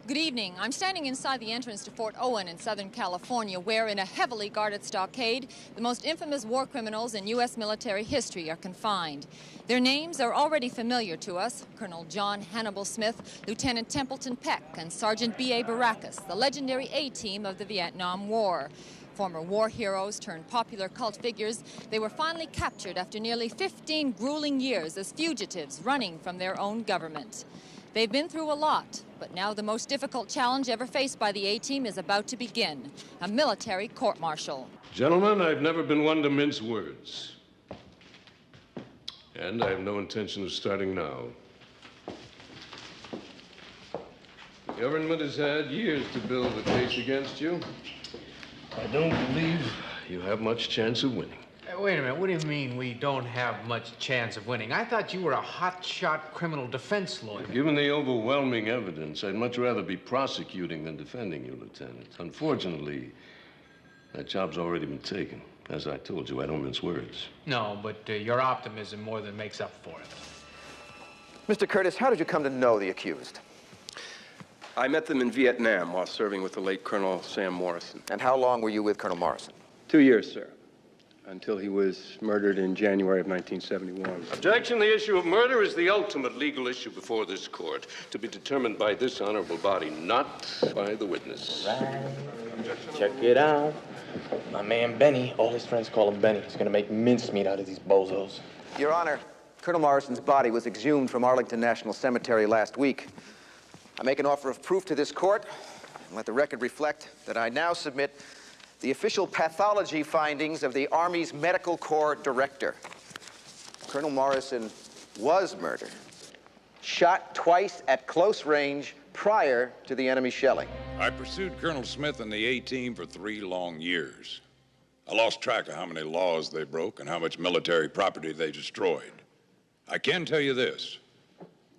Good evening. I'm standing inside the entrance to Fort Owen in Southern California, where in a heavily guarded stockade, the most infamous war criminals in U.S. military history are confined. Their names are already familiar to us: Colonel John Hannibal Smith, Lieutenant Templeton Peck, and Sergeant B.A. Baracus, the legendary A-team of the Vietnam War. Former war heroes turned popular cult figures, they were finally captured after nearly 15 grueling years as fugitives running from their own government. They've been through a lot, but now the most difficult challenge ever faced by the A-team is about to begin: a military court-martial. Gentlemen, I've never been one to mince words. And I have no intention of starting now. The government has had years to build a case against you. I don't believe you have much chance of winning. Wait a minute, what do you mean we don't have much chance of winning? I thought you were a hot-shot criminal defense lawyer. Given the overwhelming evidence, I'd much rather be prosecuting than defending you, Lieutenant. Unfortunately, that job's already been taken. As I told you, I don't mince words. No, but your optimism more than makes up for it. Mr. Curtis, how did you come to know the accused? I met them in Vietnam while serving with the late Colonel Sam Morrison. And how long were you with Colonel Morrison? 2 years, sir, until he was murdered in January of 1971. Objection. The issue of murder is the ultimate legal issue before this court, to be determined by this honorable body, not by the witness. Right. Check it out. My man Benny, all his friends call him Benny. He's gonna make mincemeat out of these bozos. Your Honor, Colonel Morrison's body was exhumed from Arlington National Cemetery last week. I make an offer of proof to this court, and let the record reflect that I now submit the official pathology findings of the Army's Medical Corps Director. Colonel Morrison was murdered, shot twice at close range prior to the enemy shelling. I pursued Colonel Smith and the A-team for 3 long years. I lost track of how many laws they broke and how much military property they destroyed. I can tell you this: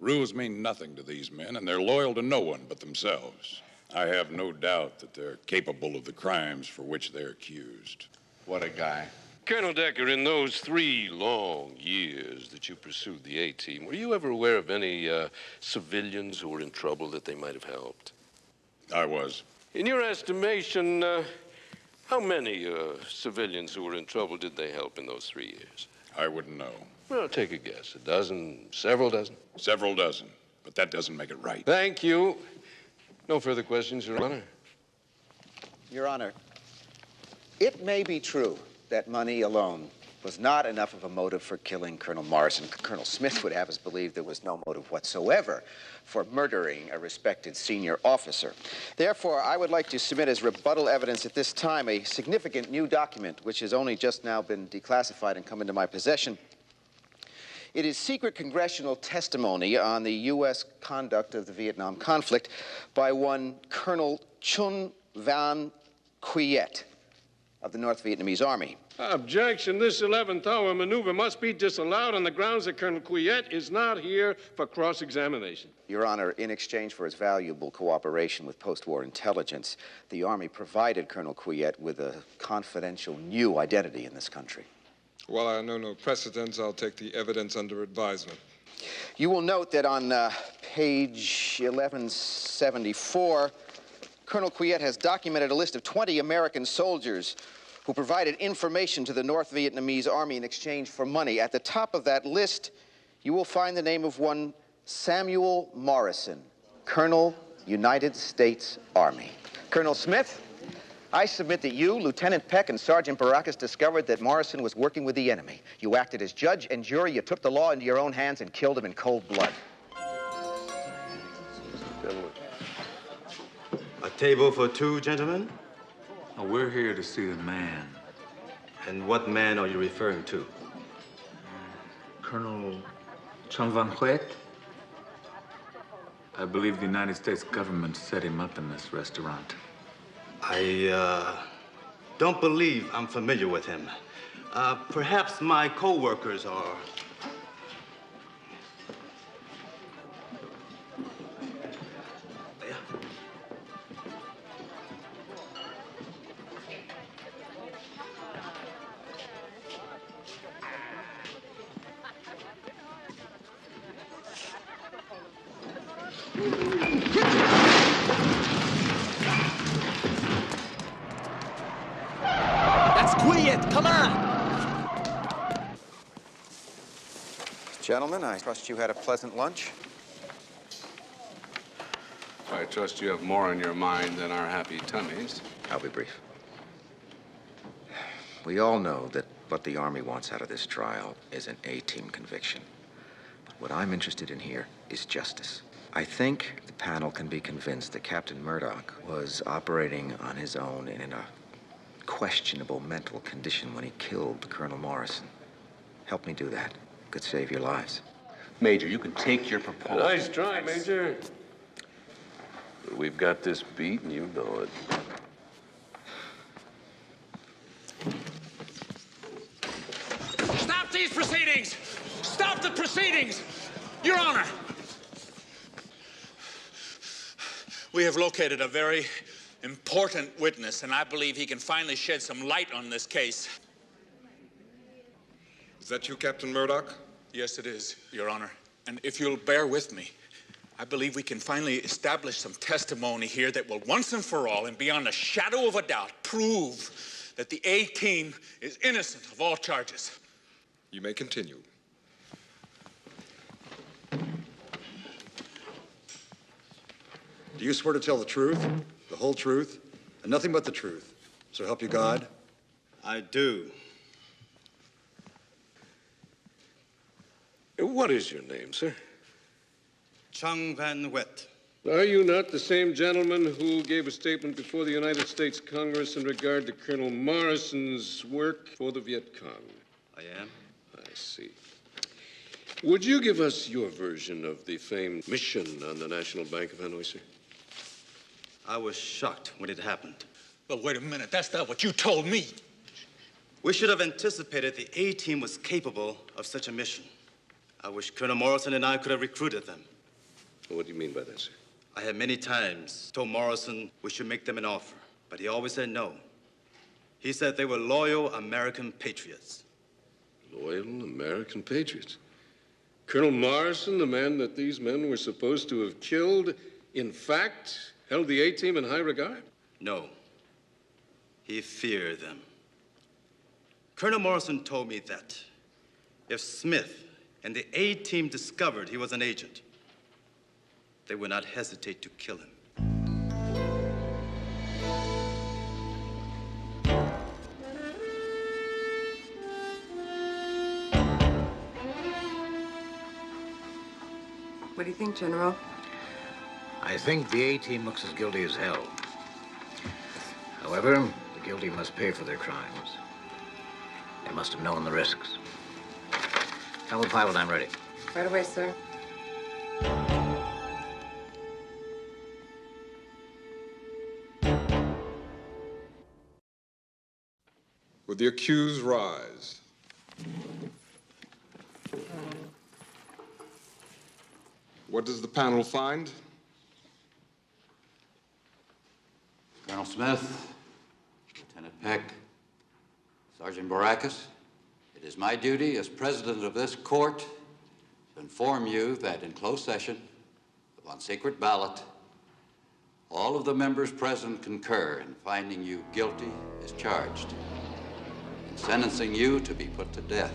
rules mean nothing to these men, and they're loyal to no one but themselves. I have no doubt that they're capable of the crimes for which they're accused. What a guy. Colonel Decker, in those 3 long years that you pursued the A-team, were you ever aware of any civilians who were in trouble that they might have helped? I was. In your estimation, how many civilians who were in trouble did they help in those 3 years? I wouldn't know. Well, take a guess. A dozen, several dozen? Several dozen, but that doesn't make it right. Thank you. No further questions, Your Honor. Your Honor, it may be true that money alone was not enough of a motive for killing Colonel Morrison. Colonel Smith would have us believe there was no motive whatsoever for murdering a respected senior officer. Therefore, I would like to submit as rebuttal evidence at this time a significant new document which has only just now been declassified and come into my possession. It is secret congressional testimony on the U.S. conduct of the Vietnam conflict by one Colonel Chun Van Quiet of the North Vietnamese Army. Objection. This 11th hour maneuver must be disallowed on the grounds that Colonel Quiet is not here for cross-examination. Your Honor, in exchange for its valuable cooperation with post-war intelligence, the Army provided Colonel Quiet with a confidential new identity in this country. While I know no precedents, I'll take the evidence under advisement. You will note that on page 1174, Colonel Quiet has documented a list of 20 American soldiers who provided information to the North Vietnamese Army in exchange for money. At the top of that list, you will find the name of one Samuel Morrison, Colonel, United States Army. Colonel Smith, I submit that you, Lieutenant Peck, and Sergeant Baracus discovered that Morrison was working with the enemy. You acted as judge and jury. You took the law into your own hands and killed him in cold blood. A table for 2, gentlemen? Oh, we're here to see the man. And what man are you referring to? Colonel Chun Van Huet? I believe the United States government set him up in this restaurant. I don't believe I'm familiar with him. Perhaps my co-workers are. it! Come on! Gentlemen, I trust you had a pleasant lunch. I trust you have more on your mind than our happy tummies. I'll be brief. We all know that what the Army wants out of this trial is an A-team conviction. But what I'm interested in here is justice. I think the panel can be convinced that Captain Murdoch was operating on his own and in a questionable mental condition when he killed Colonel Morrison. Help me do that. Could save your lives. Major, you can take your proposal. Nice try, Major. But we've got this beat, and you know it. Stop these proceedings! Stop the proceedings! Your Honor! We have located a very important witness, and I believe he can finally shed some light on this case. Is that you, Captain Murdoch? Yes, it is, Your Honor. And if you'll bear with me, I believe we can finally establish some testimony here that will once and for all, and beyond a shadow of a doubt, prove that the A-team is innocent of all charges. You may continue. Do you swear to tell the truth, the whole truth, and nothing but the truth? So help you God? I do. What is your name, sir? Chung Van Wet. Are you not the same gentleman who gave a statement before the United States Congress in regard to Colonel Morrison's work for the Viet Cong? I am. I see. Would you give us your version of the famed mission on the National Bank of Hanoi, sir? I was shocked when it happened. But wait a minute, that's not what you told me. We should have anticipated the A-team was capable of such a mission. I wish Colonel Morrison and I could have recruited them. What do you mean by that, sir? I had many times told Morrison we should make them an offer, but he always said no. He said they were loyal American patriots. Loyal American patriots? Colonel Morrison, the man that these men were supposed to have killed, in fact, held the A-team in high regard? No. He feared them. Colonel Morrison told me that if Smith and the A-team discovered he was an agent, they would not hesitate to kill him. What do you think, General? I think the A-team looks as guilty as hell. However, the guilty must pay for their crimes. They must have known the risks. Have a pilot, I'm ready. Right away, sir. Would the accused rise? What does the panel find? Colonel Smith, Lieutenant Peck, Sergeant Baracus, it is my duty as president of this court to inform you that in closed session, upon secret ballot, all of the members present concur in finding you guilty as charged, and sentencing you to be put to death.